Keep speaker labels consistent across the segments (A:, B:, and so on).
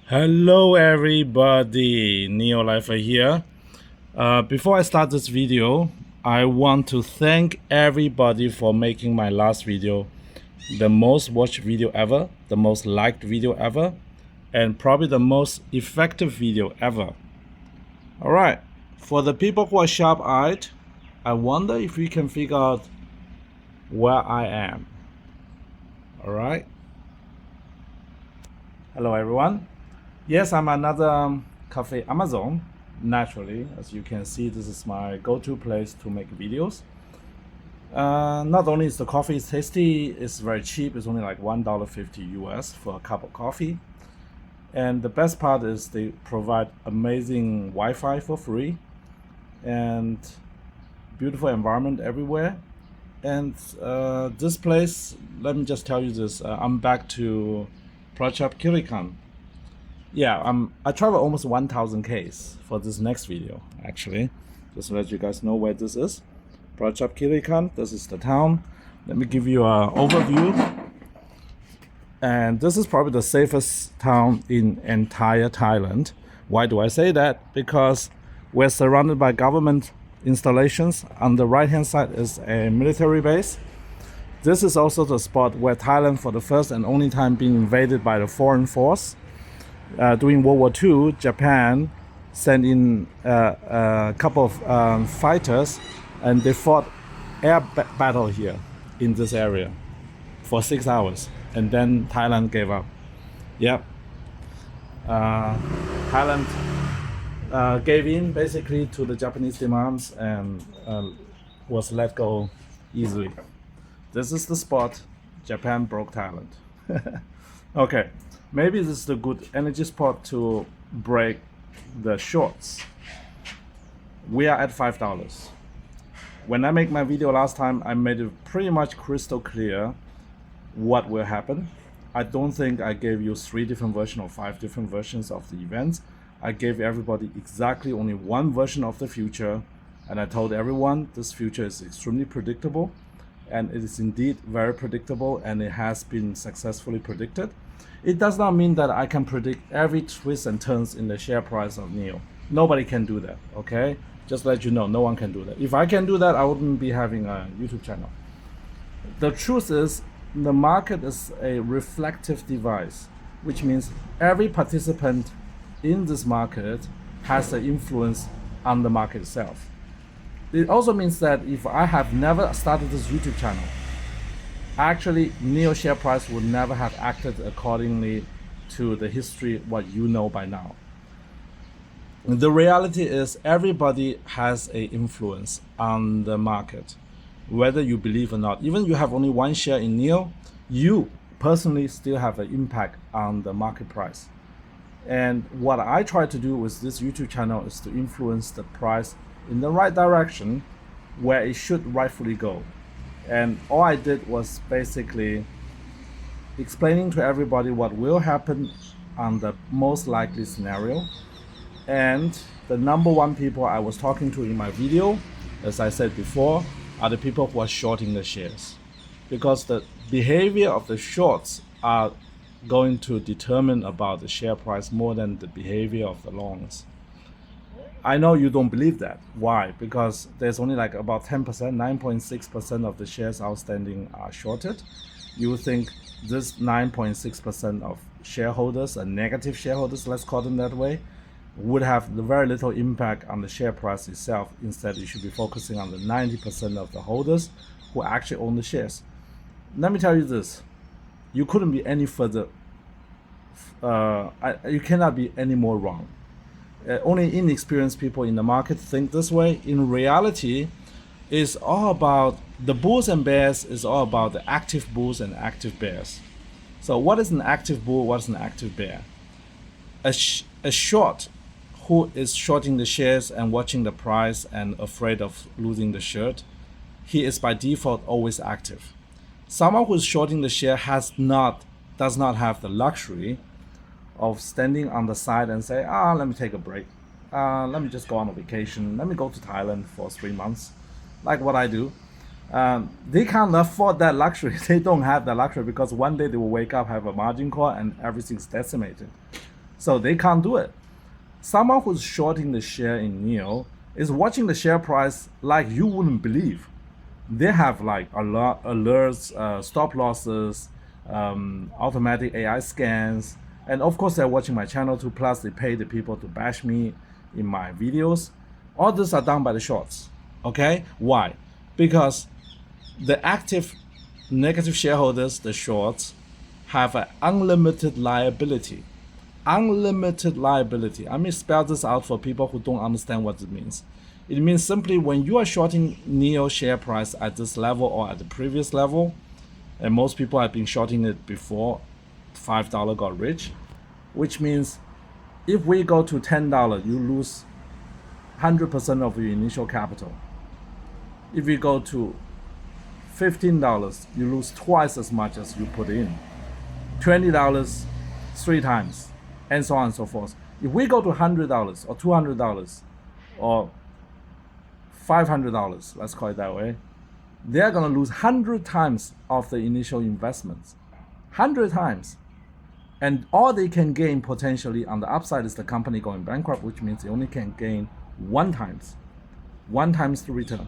A: Hello everybody, NIO Lifer here. Before I start this video, I want to thank everybody for making my last video the most watched video ever, the most liked video ever, and probably the most effective video ever. Alright, for the people who are sharp-eyed, I wonder if you can figure out where I am. Alright. Hello everyone. Yes, I'm another Cafe Amazon. Naturally, as you can see, this is my go-to place to make videos. Not only is the coffee tasty, it's very cheap. It's only like $1.50 US for a cup of coffee. And the best part is they provide amazing Wi-Fi for free and beautiful environment everywhere. And this place, let me just tell you this, I'm back to Prachap Kirikan. Yeah, I travel almost 1,000 Ks for this next video, actually. Just to let you guys know where this is. Prachap Kirikan, this is the town. Let me give you an overview. And this is probably the safest town in entire Thailand. Why do I say that? Because we're surrounded by government installations. On the right hand side is a military base. This is also the spot where Thailand, for the first and only time, being invaded by the foreign force. During World War II, Japan sent in a couple of fighters, and they fought air battle here in this area for 6 hours, and then Thailand gave up. Yep. Thailand gave in basically to the Japanese demands and was let go easily. This is the spot Japan broke Thailand. Okay. Maybe this is a good energy spot to break the shorts. We are at $5. When I made my video last time, I made it pretty much crystal clear what will happen. I don't think I gave you 3 different versions or 5 different versions of the events. I gave everybody exactly only one version of the future, and I told everyone this future is extremely predictable, and it is indeed very predictable, and it has been successfully predicted. It does not mean that I can predict every twist and turns in the share price of NIO. Nobody can do that, okay? Just let you know, no one can do that. If I can do that, I wouldn't be having a YouTube channel. The truth is, the market is a reflective device, which means every participant in this market has an influence on the market itself. It also means that if I have never started this YouTube channel, actually NIO share price would never have acted accordingly to the history what you know by now. The reality is everybody has an influence on the market, whether you believe or not. Even you have only one share in NIO, you personally still have an impact on the market price. And what I try to do with this YouTube channel is to influence the price in the right direction where it should rightfully go. And all I did was basically explaining to everybody what will happen on the most likely scenario. And the number one people I was talking to in my video, as I said before, are the people who are shorting the shares. Because the behavior of the shorts are going to determine about the share price more than the behavior of the longs. I know you don't believe that. Why? Because there's only like about 10%, 9.6% of the shares outstanding are shorted. You would think this 9.6% of shareholders, and negative shareholders, let's call them that way, would have very little impact on the share price itself. Instead, you should be focusing on the 90% of the holders who actually own the shares. Let me tell you this. You couldn't be any further, you cannot be any more wrong. Only inexperienced people in the market think this way. In reality, it's all about the bulls and bears, is all about the active bulls and active bears. So what is an active bull? What is an active bear? A short who is shorting the shares and watching the price and afraid of losing the shirt, he is by default always active. Someone who is shorting the share does not have the luxury of standing on the side and say, let me take a break. Let me just go on a vacation. Let me go to Thailand for 3 months, like what I do. They can't afford that luxury. They don't have that luxury because one day they will wake up, have a margin call, and everything's decimated. So they can't do it. Someone who's shorting the share in NIO is watching the share price like you wouldn't believe. They have like alerts, stop losses, automatic AI scans, and of course they're watching my channel too. Plus they pay the people to bash me in my videos. All this are done by the shorts. Okay, why? Because the active negative shareholders, the shorts, have an unlimited liability. Unlimited liability. I mean, spell this out for people who don't understand what it means. It means simply when you are shorting NIO share price at this level or at the previous level, and most people have been shorting it before $5 got rich, which means if we go to $10, you lose 100% of your initial capital. If you go to $15, you lose twice as much as you put in. $20, 3 times, and so on and so forth. If we go to $100 or $200 or $500, let's call it that way, they're gonna lose 100 times of the initial investments. 100 times. And all they can gain potentially on the upside is the company going bankrupt, which means they only can gain 1 times the return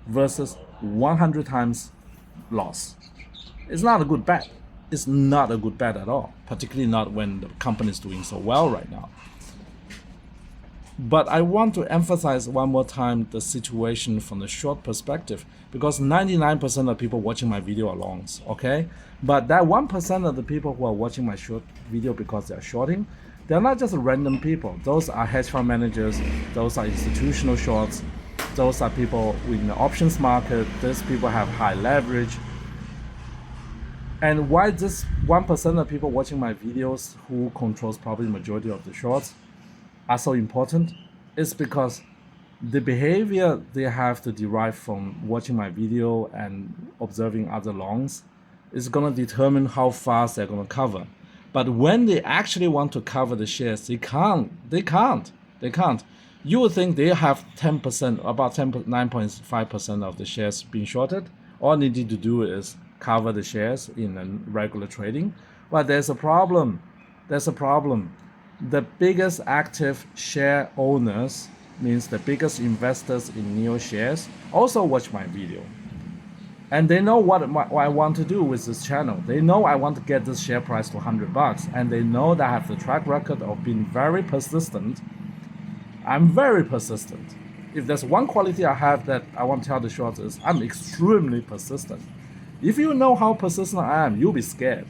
A: versus 100 times loss. It's not a good bet. It's not a good bet at all, particularly not when the company is doing so well right now. But I want to emphasize one more time the situation from the short perspective, because 99% of people watching my video are longs, okay? But that 1% of the people who are watching my short video because they're shorting, they're not just random people. Those are hedge fund managers, those are institutional shorts, those are people in the options market, these people have high leverage. And why this 1% of people watching my videos who controls probably the majority of the shorts are so important is because the behavior they have to derive from watching my video and observing other longs is going to determine how fast they're going to cover. But when they actually want to cover the shares, they can't. You would think they have 10%, about 9.5% of the shares being shorted. All they need to do is cover the shares in a regular trading. But there's a problem. The biggest active share owners, means the biggest investors in NIO shares, also watch my video. And they know what I want to do with this channel. They know I want to get this share price to $100, and they know that I have the track record of being very persistent. I'm very persistent. If there's one quality I have that I want to tell the shorts is I'm extremely persistent. If you know how persistent I am, you'll be scared.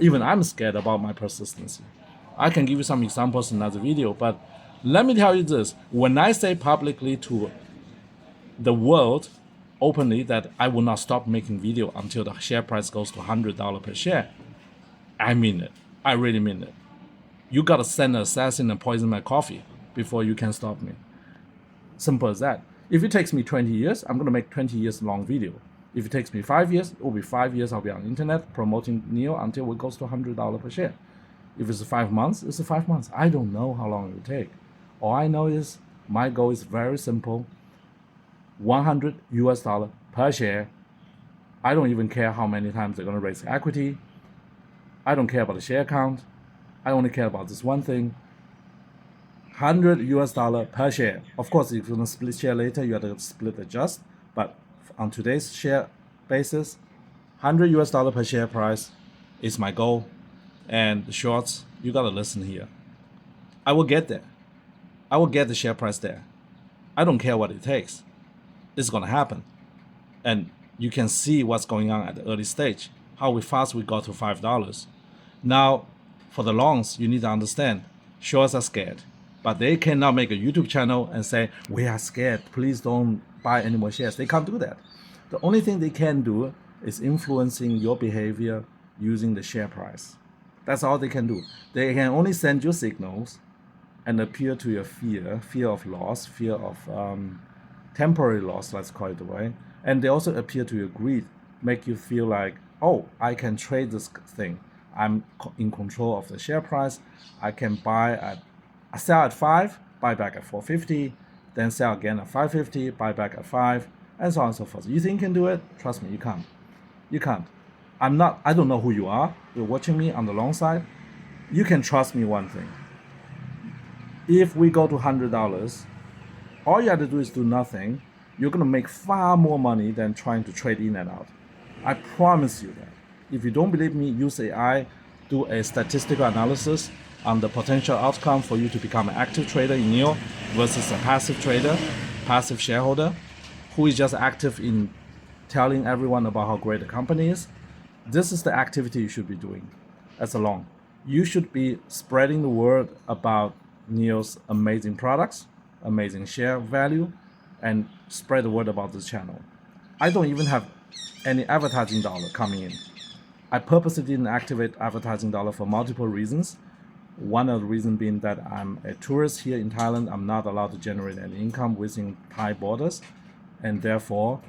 A: Even I'm scared about my persistency. I can give you some examples in another video, but let me tell you this. When I say publicly to the world, openly, that I will not stop making video until the share price goes to $100 per share, I mean it. I really mean it. You gotta send an assassin and poison my coffee before you can stop me. Simple as that. If it takes me 20 years, I'm gonna make 20 years long video. If it takes me 5 years, it will be 5 years I'll be on the internet promoting NIO until it goes to $100 per share. If it's 5 months, it's 5 months. I don't know how long it will take. All I know is my goal is very simple. $100 per share. I don't even care how many times they're going to raise equity. I don't care about the share count. I only care about this one thing. $100 per share. Of course, if you're going to split share later, you have to split adjust. But on today's share basis, $100 per share price is my goal. And the shorts, you got to listen here. I will get there. I will get the share price there. I don't care what it takes. It's going to happen. And you can see what's going on at the early stage, how fast we got to $5. Now, for the longs, you need to understand, shorts are scared. But they cannot make a YouTube channel and say, we are scared, please don't buy any more shares. They can't do that. The only thing they can do is influencing your behavior using the share price. That's all they can do. They can only send you signals and appeal to your fear of loss, fear of temporary loss, let's call it the way. And they also appeal to your greed, make you feel like, oh, I can trade this thing. I'm in control of the share price. I can sell at 5, buy back at 4.50, then sell again at 5.50, buy back at 5, and so on and so forth. You think you can do it? Trust me, you can't. You can't. I don't know who you are. You're watching me on the long side. You can trust me one thing. If we go to $100, all you have to do is do nothing. You're going to make far more money than trying to trade in and out. I promise you that. If you don't believe me, use AI, do a statistical analysis on the potential outcome for you to become an active trader in NIO versus a passive trader, passive shareholder, who is just active in telling everyone about how great the company is. This is the activity you should be doing as a long. You should be spreading the word about NIO's amazing products, amazing share value, and spread the word about this channel. I don't even have any advertising dollar coming in. I purposely didn't activate advertising dollar for multiple reasons. One of the reasons being that I'm a tourist here in Thailand. I'm not allowed to generate any income within Thai borders, and therefore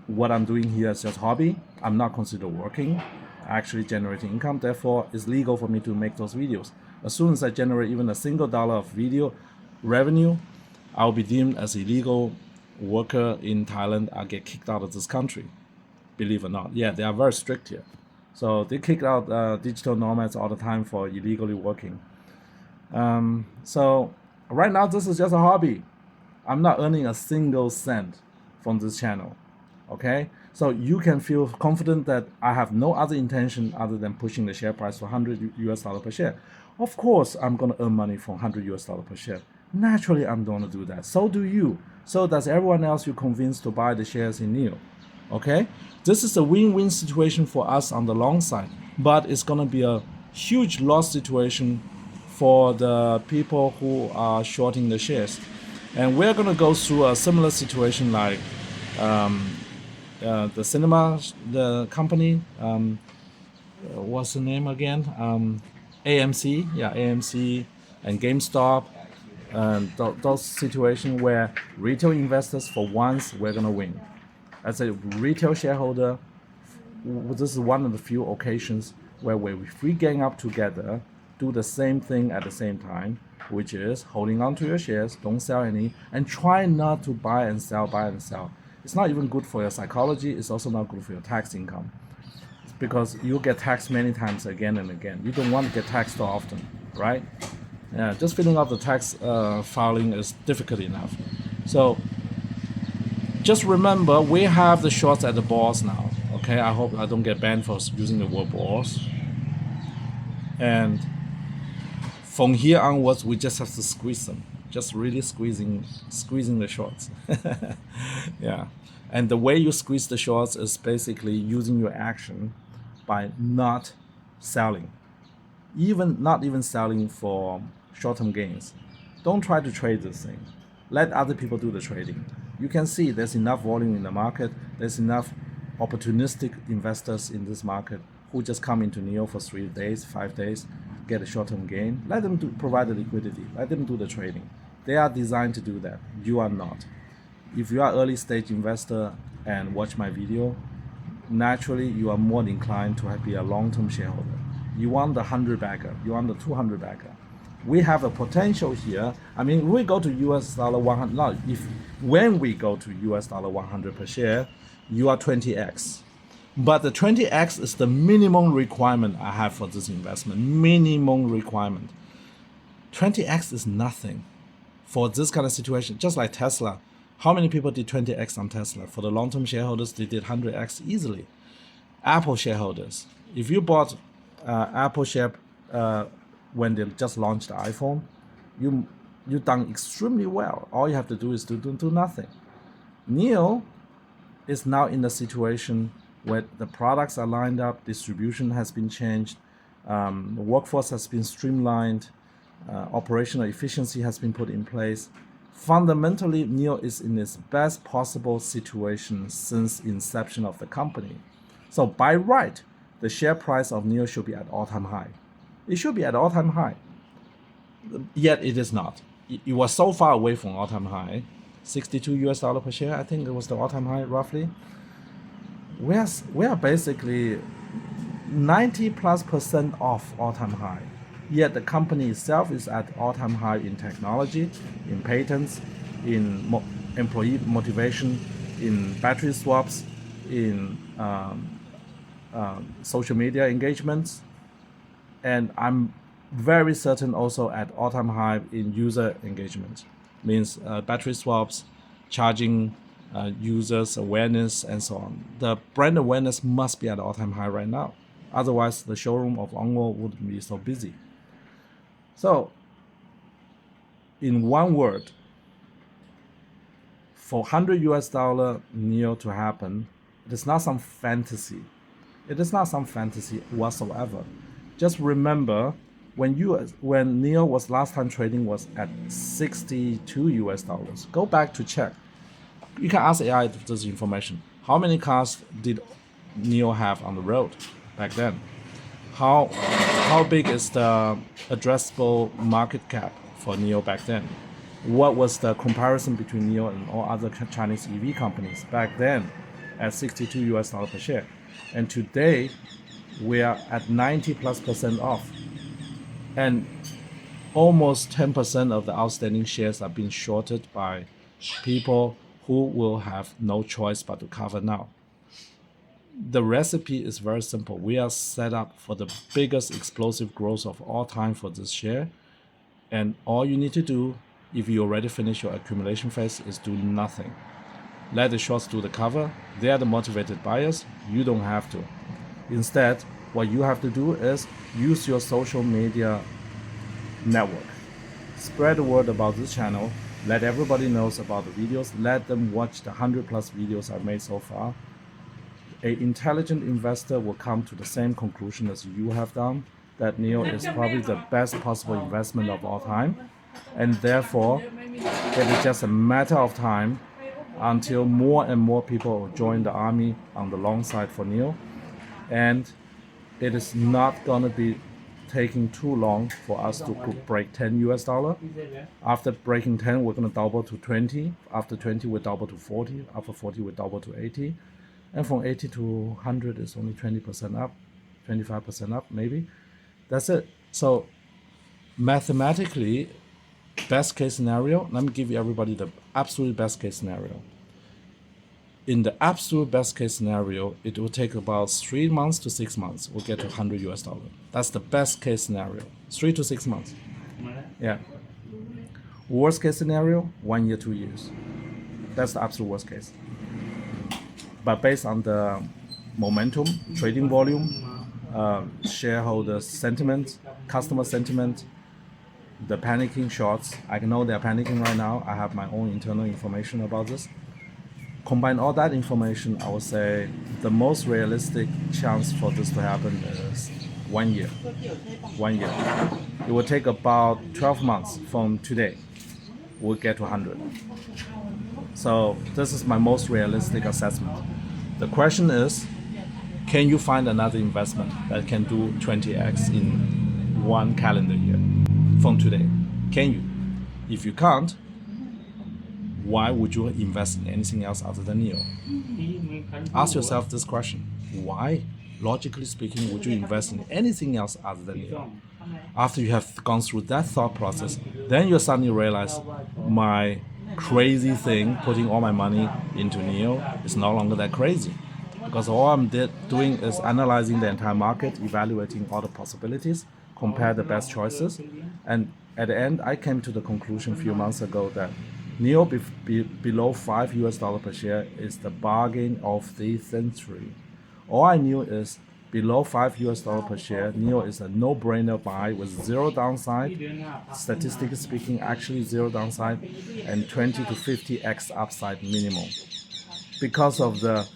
A: what I'm doing here is just hobby. I'm not considered working, actually generating income. Therefore, it's legal for me to make those videos. As soon as I generate even a single dollar of video revenue, I'll be deemed as illegal worker in Thailand. I'll get kicked out of this country, believe it or not. Yeah, they are very strict here. So they kick out digital nomads all the time for illegally working. So right now, this is just a hobby. I'm not earning a single cent from this channel. Okay, so you can feel confident that I have no other intention other than pushing the share price to $100 per share. Of course, I'm going to earn money from $100 per share. Naturally, I'm going to do that. So do you. So does everyone else you convince to buy the shares in NIO. Okay, this is a win-win situation for us on the long side, but it's going to be a huge loss situation for the people who are shorting the shares. And we're going to go through a similar situation like the cinema, the company, what's the name again? AMC, yeah, AMC and GameStop, and those situations where retail investors, for once, we're gonna win. As a retail shareholder, this is one of the few occasions where if we gang up together, do the same thing at the same time, which is holding on to your shares, don't sell any, and try not to buy and sell, buy and sell. It's not even good for your psychology. It's also not good for your tax income, because you get taxed many times again and again. You don't want to get taxed so often, right? Yeah, just filling out the tax filing is difficult enough. So just remember, we have the shorts at the balls now. Okay, I hope I don't get banned for using the word balls. And from here onwards, we just have to squeeze them. Just really squeezing the shorts. Yeah, and the way you squeeze the shorts is basically using your action by not selling, not even selling for short-term gains. Don't try to trade this thing. Let other people do the trading. You can see there's enough volume in the market. There's enough opportunistic investors in this market who just come into NIO for 3 days, 5 days, get a short-term gain. Let them provide the liquidity. Let them do the trading. They are designed to do that. You are not. If you are early stage investor and watch my video, naturally you are more inclined to be a long-term shareholder. You want the 100 bagger. You want the 200 bagger. We have a potential here. I mean, we go to US dollar 100. Not if when we go to US dollar 100 per share, you are 20x. But the 20x is the minimum requirement I have for this investment. Minimum requirement. 20x is nothing for this kind of situation. Just like Tesla. How many people did 20x on Tesla? For the long-term shareholders, they did 100x easily. Apple shareholders, if you bought Apple share when they just launched the iPhone, you done extremely well. All you have to do is to do nothing. NIO is now in the situation where the products are lined up, distribution has been changed, the workforce has been streamlined, operational efficiency has been put in place. Fundamentally, NIO is in its best possible situation since inception of the company. So by right, the share price of NIO should be at all-time high. It should be at all-time high. Yet it is not. It was so far away from all-time high, $62 per share. I think it was the all-time high roughly. We are basically 90+% off all-time high. Yet the company itself is at all-time high in technology, in patents, in employee motivation, in battery swaps, in social media engagements. And I'm very certain also at all-time high in user engagement. Means battery swaps, charging users awareness, and so on. The brand awareness must be at all-time high right now. Otherwise, the showroom of Ongo wouldn't be so busy. So, in one word, for $100 NIO to happen, it is not some fantasy. It is not some fantasy whatsoever. Just remember when NIO was last time trading was at $62. Go back to check. You can ask AI this information. How many cars did NIO have on the road back then? How big is the addressable market cap for NIO back then? What was the comparison between NIO and all other Chinese EV companies back then at $62 per share? And today, we are at 90+% off. And almost 10% of the outstanding shares are being shorted by people who will have no choice but to cover now. The recipe is very simple. We are set up for the biggest explosive growth of all time for this share. And all you need to do, if you already finish your accumulation phase, is do nothing. Let the shorts do the cover. They are the motivated buyers. You don't have to. Instead, what you have to do is use your social media network. Spread the word about this channel. Let everybody knows about the videos. Let them watch the 100+ videos I've made so far. An intelligent investor will come to the same conclusion as you have done, that NIO is probably the best possible investment of all time. And therefore, it is just a matter of time until more and more people join the army on the long side for NIO. And it is not going to be taking too long for us to break $10. After breaking 10, we're going to double to 20. After 20, we double to 40. After 40, we double to 80. And from 80 to 100 is only 20% up, 25% up, maybe. That's it. So mathematically, best case scenario, let me give you everybody the absolute best case scenario. In the absolute best case scenario, it will take about 3 months to 6 months. We'll get to $100. That's the best case scenario. 3 to 6 months. Yeah. Worst case scenario, 1 year, 2 years. That's the absolute worst case. But based on the momentum, trading volume, shareholder sentiment, customer sentiment, the panicking shorts, I know they're panicking right now. I have my own internal information about this. Combine all that information, I would say the most realistic chance for this to happen is 1 year. 1 year. It will take about 12 months from today. We'll get to 100. So this is my most realistic assessment. The question is, can you find another investment that can do 20x in 1 calendar year from today? Can you? If you can't, why would you invest in anything else other than NIO? Ask yourself this question. Why, logically speaking, would you invest in anything else other than NIO? After you have gone through that thought process, then you suddenly realize my crazy thing, putting all my money into NIO, is no longer that crazy. Because all I'm doing is analyzing the entire market, evaluating all the possibilities, compare the best choices. And at the end, I came to the conclusion a few months ago that NIO below $5 per share is the bargain of the century. All I knew is below $5 per share, NIO is a no-brainer buy with zero downside, statistically speaking, actually zero downside, and 20 to 50x upside minimum. Because of the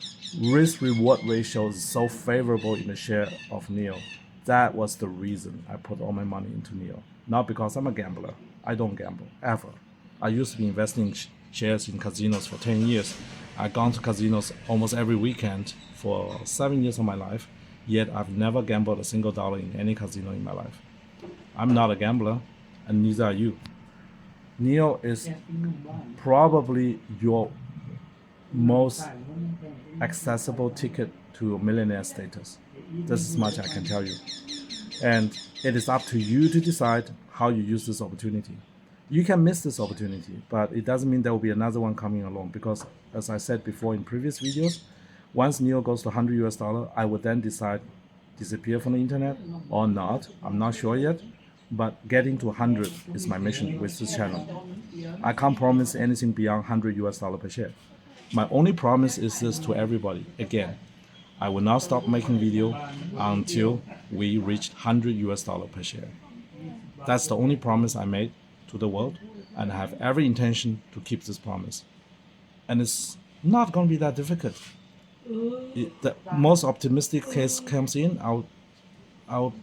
A: risk-reward ratio is so favorable in the share of NIO. That was the reason I put all my money into NIO. Not because I'm a gambler. I don't gamble, ever. I used to be investing shares in casinos for 10 years. I've gone to casinos almost every weekend for 7 years of my life, yet I've never gambled a single dollar in any casino in my life. I'm not a gambler, and neither are you. NIO is probably your most accessible ticket to millionaire status. This is much I can tell you. And it is up to you to decide how you use this opportunity. You can miss this opportunity, but it doesn't mean there will be another one coming along, because as I said before in previous videos, once NIO goes to $100, I would then decide disappear from the internet or not. I'm not sure yet. but getting to 100 is my mission with this channel. I can't promise anything beyond $100 per share. My only promise is this to everybody. Again, I will not stop making video until we reach $100 per share. That's the only promise I made to the world, and I have every intention to keep this promise. And it's not going to be that difficult. The most optimistic case comes in, I'll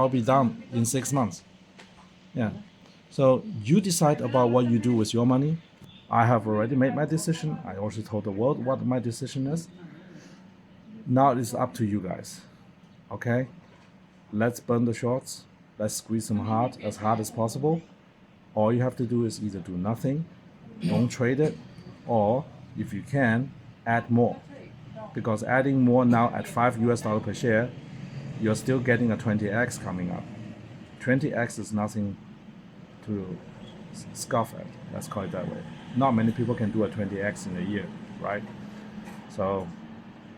A: be done in 6 months. Yeah. So you decide about what you do with your money. I have already made my decision. I also told the world what my decision is. Now it's up to you guys. Okay? Let's burn the shorts. Let's squeeze them hard as possible. All you have to do is either do nothing, don't trade it, or if you can, add more. Because adding more now at $5 per share, you're still getting a 20x coming up. 20x is nothing to scoff at. Let's call it that way. Not many people can do a 20x in a year, right? So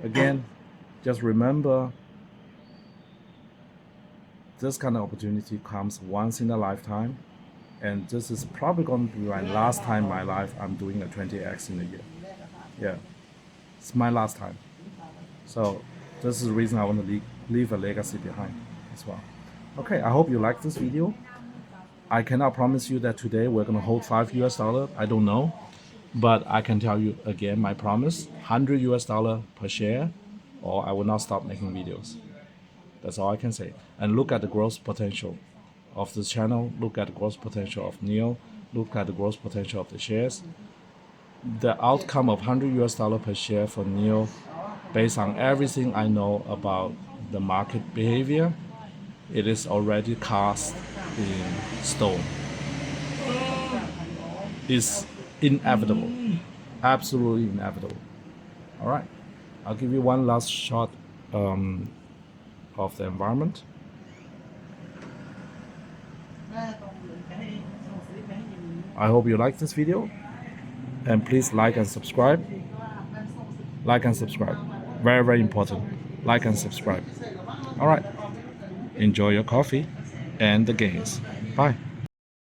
A: again, just remember, this kind of opportunity comes once in a lifetime, and this is probably going to be my last time in my life I'm doing a 20x in a year. Yeah, it's my last time. So this is the reason I want to leave a legacy behind as well. Okay, I hope you like this video. I cannot promise you that today we're going to hold $5. I don't know. But I can tell you again, my promise, $100 per share, or I will not stop making videos. That's all I can say. And look at the growth potential of this channel. Look at the growth potential of NIO. Look at the growth potential of the shares. The outcome of $100 per share for NIO, based on everything I know about the market behavior, it is already cast in stone. It's inevitable, absolutely inevitable. All right, I'll give you one last shot of the environment. I hope you like this video, and please like and subscribe. Like and subscribe, very, very important. Like and subscribe. All right, enjoy your coffee and the gains. Bye.